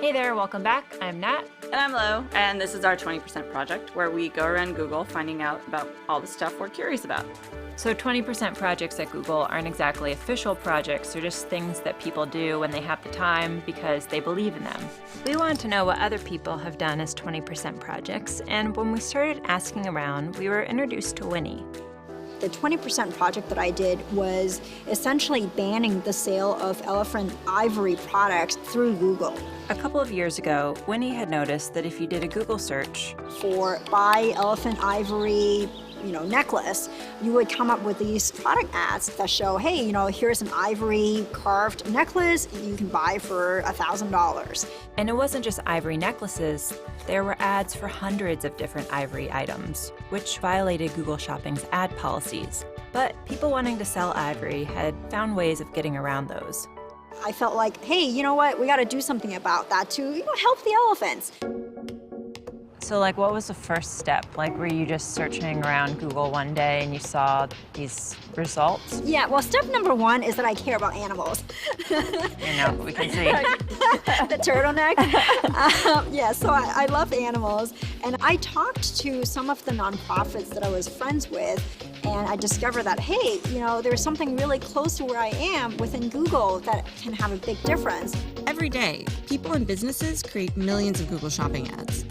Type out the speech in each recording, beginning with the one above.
Hey there, welcome back. I'm Nat. And I'm Lo, and this is our 20% project where we go around Google finding out about all the stuff we're curious about. So 20% projects at Google aren't exactly official projects, they're just things that people do when they have the time because they believe in them. We wanted to know what other people have done as 20% projects, and when we started asking around, we were introduced to Winnie. The 20% project that I did was essentially banning the sale of elephant ivory products through Google. A couple of years ago, Winnie had noticed that if you did a Google search For buy elephant ivory, necklace, you would come up with these product ads that show, hey, here's an ivory carved necklace you can buy for $1,000. And it wasn't just ivory necklaces, there were ads for hundreds of different ivory items, which violated Google Shopping's ad policies. But people wanting to sell ivory had found ways of getting around those. I felt like, hey, you know what, we gotta do something about that to help the elephants. So what was the first step? Were you just searching around Google one day and you saw these results? Yeah, well, step number one is that I care about animals. We can see. The turtleneck. Yeah, so I love animals. And I talked to some of the nonprofits that I was friends with, and I discovered that, hey, there's something really close to where I am within Google that can have a big difference. Every day, people and businesses create millions of Google Shopping ads.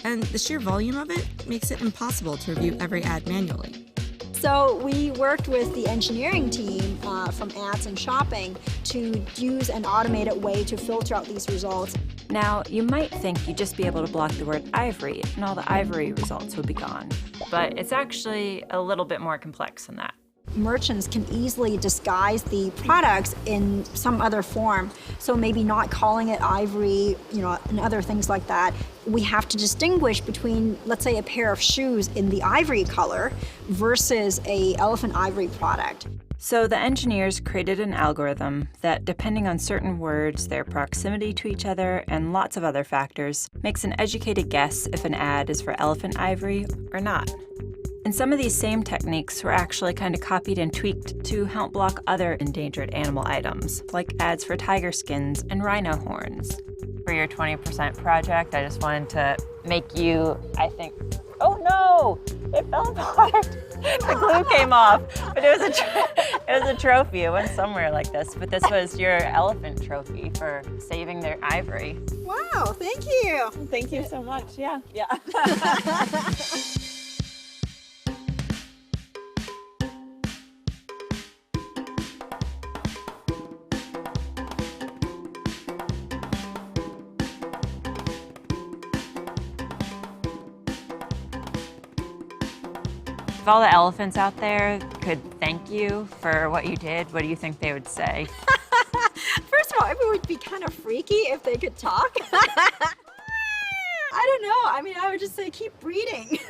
And the sheer volume of it makes it impossible to review every ad manually. So we worked with the engineering team from ads and shopping to use an automated way to filter out these results. Now, you might think you'd just be able to block the word ivory and all the ivory results would be gone. But it's actually a little bit more complex than that. Merchants can easily disguise the products in some other form. So maybe not calling it ivory, and other things like that. We have to distinguish between, let's say, a pair of shoes in the ivory color versus a elephant ivory product. So the engineers created an algorithm that, depending on certain words, their proximity to each other, and lots of other factors, makes an educated guess if an ad is for elephant ivory or not. And some of these same techniques were actually kind of copied and tweaked to help block other endangered animal items, like ads for tiger skins and rhino horns. For your 20% project, I just wanted to make you, oh no, it fell apart. The glue came off, but it was a trophy. It went somewhere like this, but this was your elephant trophy for saving their ivory. Wow, thank you. Thank you so much. Yeah. If all the elephants out there could thank you for what you did, what do you think they would say? First of all, it would be kind of freaky if they could talk. I don't know. I would just say keep breeding.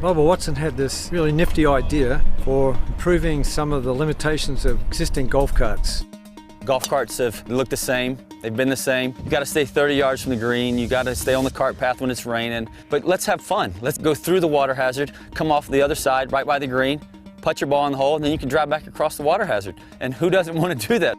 Bubba Watson had this really nifty idea for improving some of the limitations of existing golf carts. Golf carts have looked the same. They've been the same. You got to stay 30 yards from the green. You got to stay on the cart path when it's raining. But let's have fun. Let's go through the water hazard, come off the other side, right by the green, put your ball in the hole, and then you can drive back across the water hazard. And who doesn't want to do that?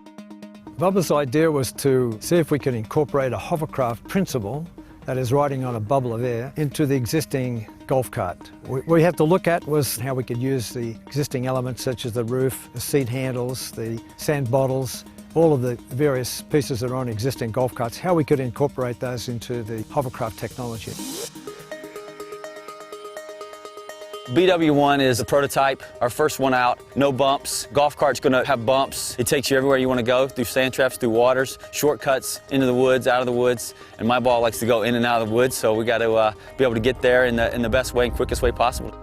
Bubba's idea was to see if we could incorporate a hovercraft principle, that is riding on a bubble of air, into the existing golf cart. What we had to look at was how we could use the existing elements such as the roof, the seat handles, the sand bottles, all of the various pieces that are on existing golf carts, how we could incorporate those into the hovercraft technology. BW1 is a prototype, our first one out. No bumps. Golf cart's gonna have bumps. It takes you everywhere you want to go, through sand traps, through waters, shortcuts, into the woods, out of the woods. And my ball likes to go in and out of the woods, so we got to be able to get there in the best way and quickest way possible.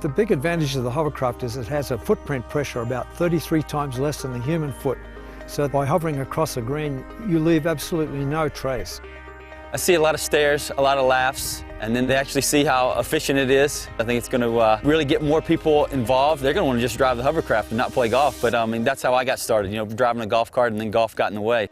The big advantage of the hovercraft is it has a footprint pressure about 33 times less than the human foot. So by hovering across a green, you leave absolutely no trace. I see a lot of stares, a lot of laughs, and then they actually see how efficient it is. I think it's going to really get more people involved. They're going to want to just drive the hovercraft and not play golf, but I mean, that's how I got started, you know, driving a golf cart, and then golf got in the way.